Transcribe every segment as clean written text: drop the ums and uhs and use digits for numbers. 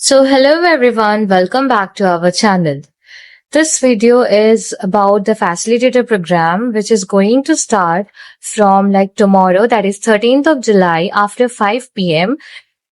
So hello everyone, welcome back to our channel. This video is about the facilitator program which is going to start from tomorrow, that is 13th of July after 5 p.m.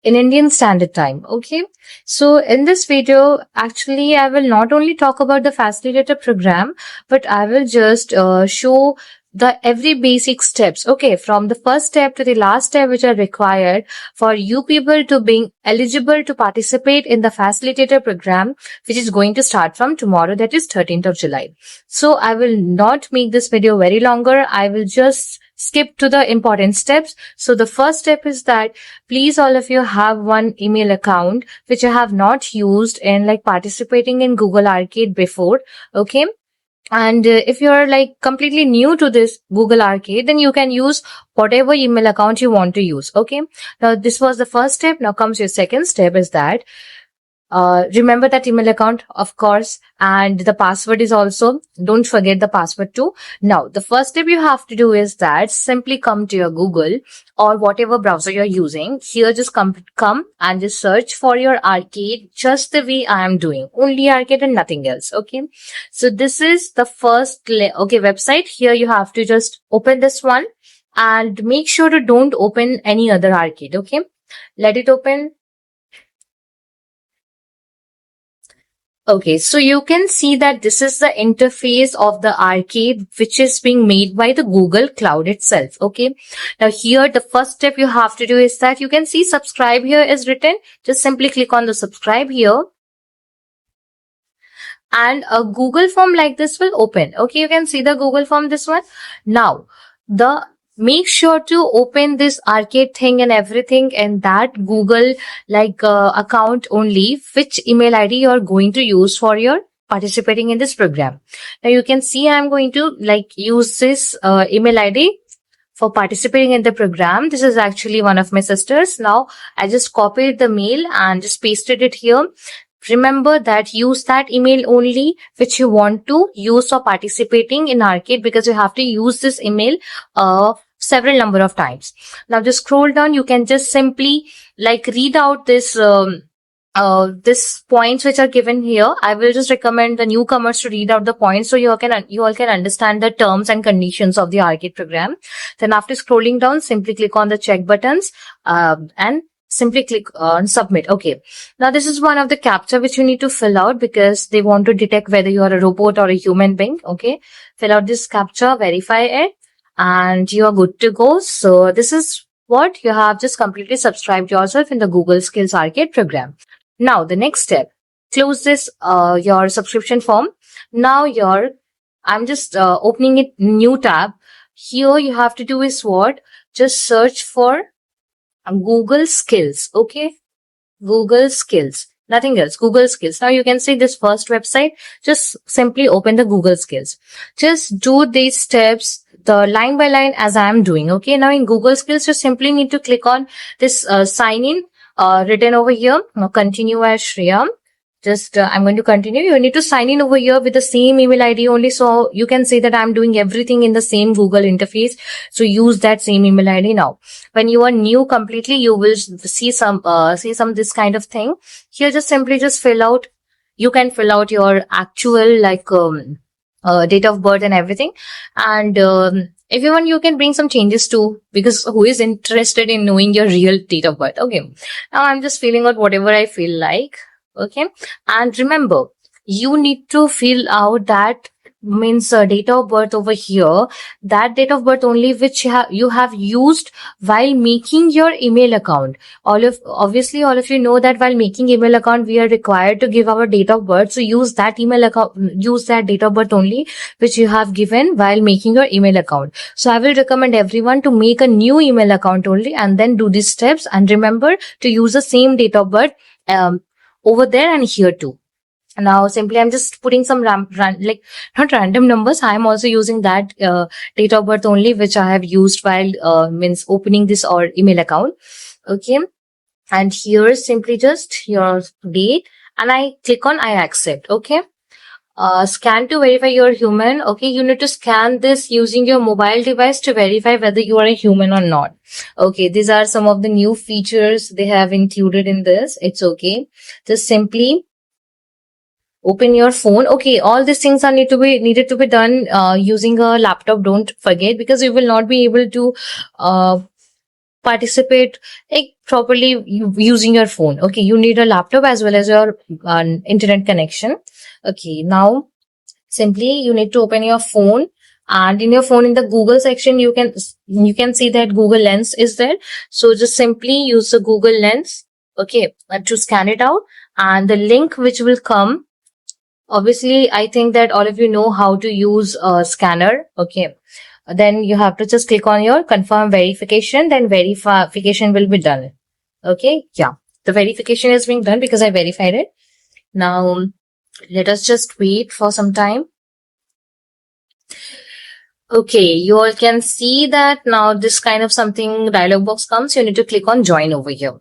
in Indian Standard Time. Okay. So in this video, actually, I will not only talk about the facilitator program, but I will just show the every basic steps. Okay. From the first step to the last step, which are required for you people to being eligible to participate in the facilitator program, which is going to start from tomorrow, that is 13th of July. So I will not make this video very longer. I will just skip to the important steps. So the first step is that please all of you have one email account which you have not used in participating in Google Arcade before. Okay. And if you're completely new to this Google Arcade, then you can use whatever email account you want to use. Okay. Now this was the first step. Now comes your second step is that remember that email account, of course, and the password is also, don't forget the password too. Now, the first step you have to do is that simply come to your Google or whatever browser you're using. Here, just come and just search for your arcade just the way I am doing. Only arcade and nothing else. Okay. So this is the first, website. Here you have to just open this one and make sure to don't open any other arcade. Okay. Let it open. Okay, so you can see that this is the interface of the arcade which is being made by the Google Cloud itself. Okay, now here the first step you have to do is that you can see subscribe here is written. Just simply click on the subscribe here. And a Google form like this will open. Okay, you can see the Google form, this one. Now, make sure to open this arcade thing and everything in that Google account only, which email ID you're going to use for your participating in this program. Now you can see I'm going to use this email ID for participating in the program. This is actually one of my sisters. Now I just copied the mail and just pasted it here. Remember that use that email only which you want to use for participating in arcade, because you have to use this email several number of times. Now just scroll down. You can just simply read out this this points which are given here. I will just recommend the newcomers to read out the points so you all can understand the terms and conditions of the arcade program. Then after scrolling down, simply click on the check buttons and simply click on submit. Okay. Now this is one of the captcha which you need to fill out because they want to detect whether you are a robot or a human being. Okay. Fill out this captcha, verify it, and you are good to go. So this is what you have just completely subscribed yourself in the Google Skills Arcade program. Now the next step, close this your subscription form. Now I'm just opening it new tab. Here you have to do is what? Just search for Google Skills. Okay. Google Skills. Nothing else. Google Skills. Now you can see this first website. Just simply open the Google Skills. Just do these steps, the line by line as I am doing. Okay. Now in Google Skills, you simply need to click on this sign in written over here. Now continue as Shreya. Just I'm going to continue. You need to sign in over here with the same email ID only. So you can say that I'm doing everything in the same Google interface. So use that same email ID now. When you are new completely, you will see some this kind of thing. Here just simply just fill out. You can fill out your actual date of birth and everything. And if you want, you can bring some changes too, because who is interested in knowing your real date of birth? Okay. Now I'm just filling out whatever I feel like. Okay. And remember, you need to fill out that means date of birth over here, that date of birth only which you have used while making your email account. Obviously all of you know that while making email account, we are required to give our date of birth. So use that email account, use that date of birth only which you have given while making your email account. So I will recommend everyone to make a new email account only and then do these steps, and remember to use the same date of birth over there and here too. Now simply I'm just putting some not random numbers. I'm also using that date of birth only which I have used while opening this or email account. Okay. And here simply just your date, and I click on I accept. Okay. scan to verify you're human. Okay, you need to scan this using your mobile device to verify whether you are a human or not. Okay, these are some of the new features they have included in this. It's okay. Just simply open your phone. Okay, all these things are needed to be done using a laptop. Don't forget, because you will not be able to participate like properly using your phone. Okay, you need a laptop as well as your internet connection. Okay, now simply you need to open your phone, and in your phone, in the Google section, you can see that Google Lens is there. So just simply use the Google Lens, okay, to scan it out, and the link which will come. Obviously, I think that all of you know how to use a scanner. Okay, then you have to just click on your confirm verification, then verification will be done. Okay, yeah, the verification is being done because I verified it. Now let us just wait for some time. Okay, you all can see that now this kind of something dialog box comes. You need to click on join over here.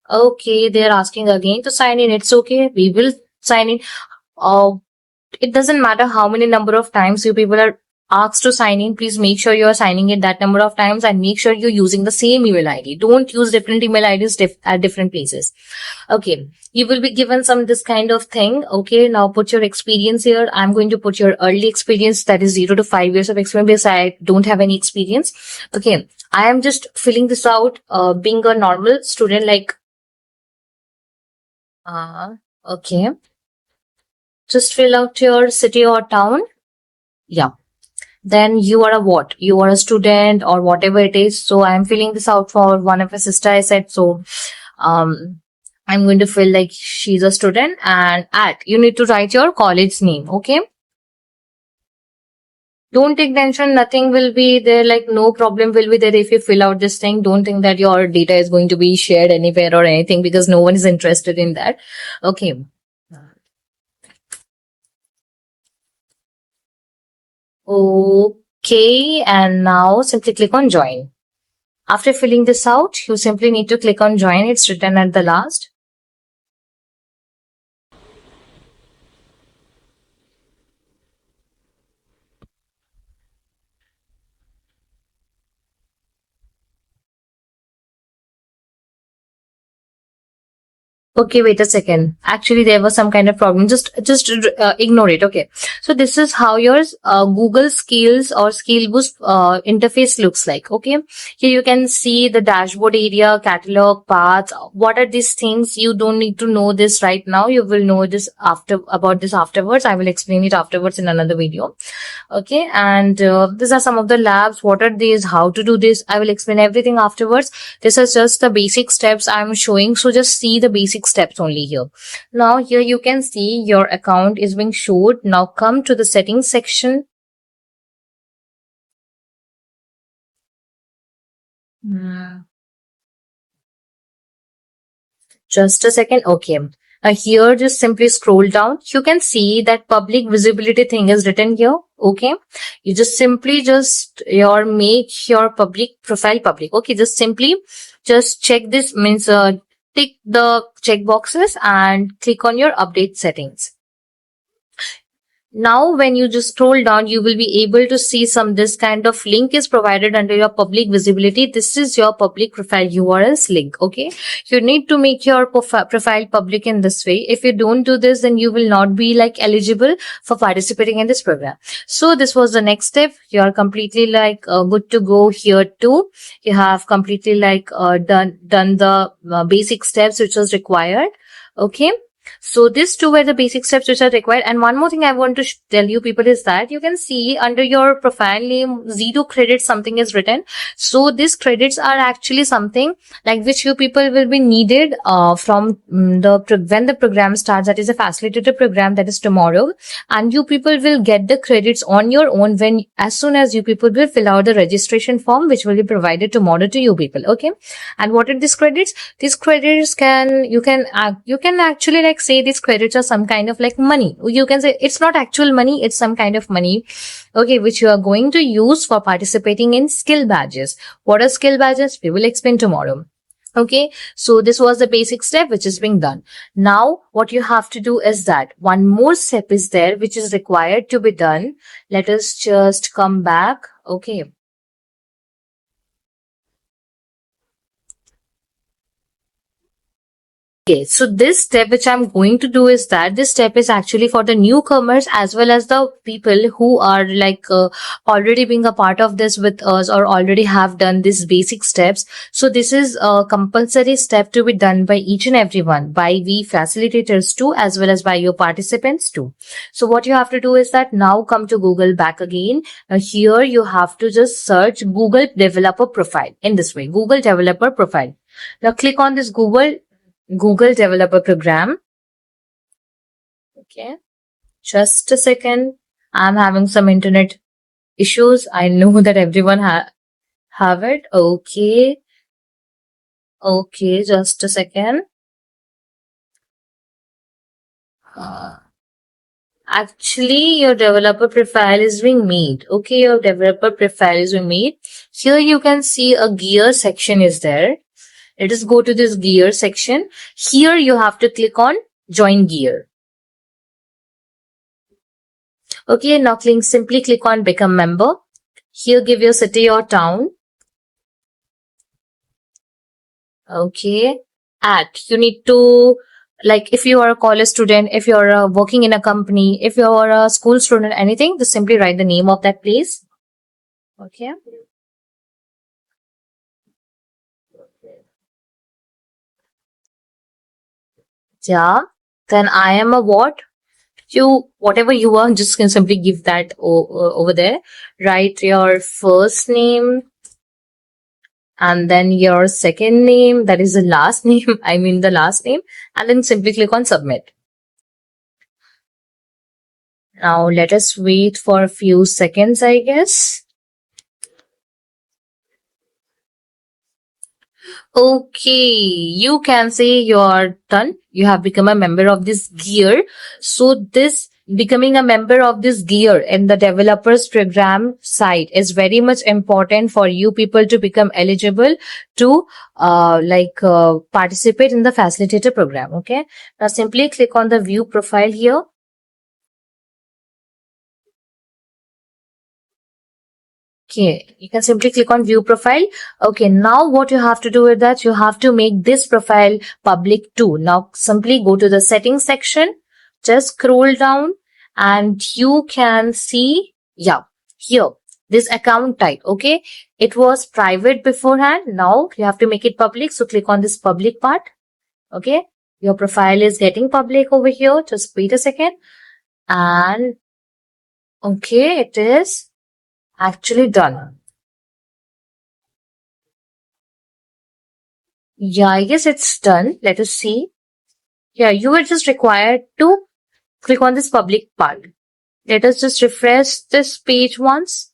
Okay, they're asking again to sign in. It's okay, we will sign in. It doesn't matter how many number of times you people are asked to sign in. Please make sure you are signing in that number of times, and make sure you're using the same email ID. Don't use different email IDs at different places. Okay, you will be given this kind of thing. Okay, now put your experience here. I'm going to put your early experience, that is 0 to 5 years of experience, because I don't have any experience. Okay, I am just filling this out, being a normal student, like, okay. Just fill out your city or town. Yeah. Then you are a what? You are a student or whatever it is. So I'm filling this out for one of my sister, I said. So, I'm going to fill like she's a student, and you need to write your college name. Okay. Don't take tension. Nothing will be there. Like no problem will be there if you fill out this thing. Don't think that your data is going to be shared anywhere or anything, because no one is interested in that. Okay. Okay, and now simply click on join. After filling this out, you simply need to click on join. It's written at the last. Okay, wait a second. Actually, there was some kind of problem. Just ignore it. Okay. So this is how your Google Skills or Skill Boost interface looks like. Okay. Here you can see the dashboard area, catalog, paths. What are these things? You don't need to know this right now. You will know this about this afterwards. I will explain it afterwards in another video. Okay. And these are some of the labs. What are these? How to do this? I will explain everything afterwards. This is just the basic steps I'm showing. So just see the basic steps only here. Now here you can see your account is being showed. Now come to the settings section. Just a second. Okay. Here just simply scroll down. You can see that public visibility thing is written here. Okay. You just simply make your public profile public. Okay. Just simply check this, means tick the check boxes and click on your update settings. Now, when you just scroll down, you will be able to see this kind of link is provided under your public visibility. This is your public profile URLs link. Okay. You need to make your profile public in this way. If you don't do this, then you will not be like eligible for participating in this program. So this was the next step. You are completely like good to go here too. You have completely like done the basic steps which was required. Okay. So these two were the basic steps which are required. And one more thing I want to tell you people is that you can see under your profile name 0 credits something is written. So these credits are actually something like which you people will be needed from when the program starts. That is a facilitator program, that is tomorrow, and you people will get the credits on your own as soon as you people will fill out the registration form which will be provided tomorrow to you people. Okay. And what are these credits? These credits you can actually like say these credits are some kind of like money. You can say it's not actual money, it's some kind of money, okay, which you are going to use for participating in skill badges. What are skill badges? We will explain tomorrow. Okay, so this was the basic step which is being done. Now, what you have to do is that one more step is there which is required to be done. Let us just come back. Okay. Okay, so this step which I'm going to do is that this step is actually for the newcomers as well as the people who are like already being a part of this with us or already have done these basic steps. So this is a compulsory step to be done by each and everyone, by we facilitators too, as well as by your participants too. So what you have to do is that now come to Google back again. Here you have to just search Google Developer Profile in this way, Google Developer Profile. Now click on this Google Developer Program. Okay, just a second. I'm having some internet issues. I know that everyone have it. Okay, just a second. Actually, your developer profile is being made. Okay, your developer profile is being made. Here you can see a gear section is there. Let us go to this gear section. Here you have to click on join gear. Okay, now simply click on become member. Here give your city or town. Okay, you need to, like, if you are a college student, if you are working in a company, if you are a school student, anything, just simply write the name of that place. Okay. Yeah, then I am a what? Whatever you are, just can simply give that over there. Write your first name and then your second name, that is the last name, I mean the last name, and then simply click on submit. Now let us wait for a few seconds, I guess. Okay, you can say you're done. You have become a member of this gear. So this becoming a member of this gear in the developers program site is very much important for you people to become eligible to participate in the facilitator program. Okay, now simply click on the view profile here. Okay, you can simply click on view profile. Okay, now what you have to do is that you have to make this profile public too. Now simply go to the settings section, just scroll down and you can see, yeah, here, this account type. Okay, it was private beforehand. Now you have to make it public. So click on this public part. Okay, your profile is getting public over here. Just wait a second. And okay, it is actually done. Yeah, I guess it's done. Let us see. Yeah, you are just required to click on this public part. Let us just refresh this page once.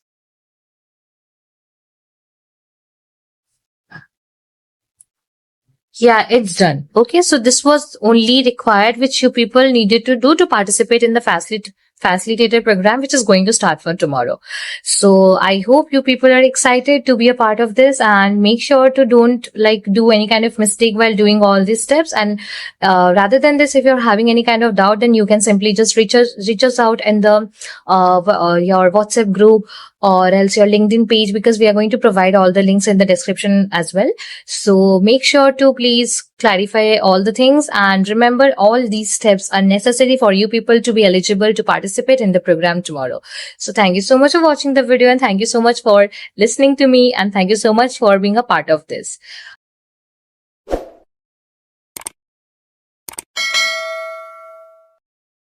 Yeah, it's done. Okay, so this was only required which you people needed to do to participate in the facilitator program, which is going to start from tomorrow. So I hope you people are excited to be a part of this, and make sure to don't do any kind of mistake while doing all these steps. And rather than this, if you're having any kind of doubt, then you can simply just reach us out in the your WhatsApp group or else your LinkedIn page, because we are going to provide all the links in the description as well. So make sure to please clarify all the things, and remember, all these steps are necessary for you people to be eligible to participate in the program tomorrow. So thank you so much for watching the video, and thank you so much for listening to me, and thank you so much for being a part of this.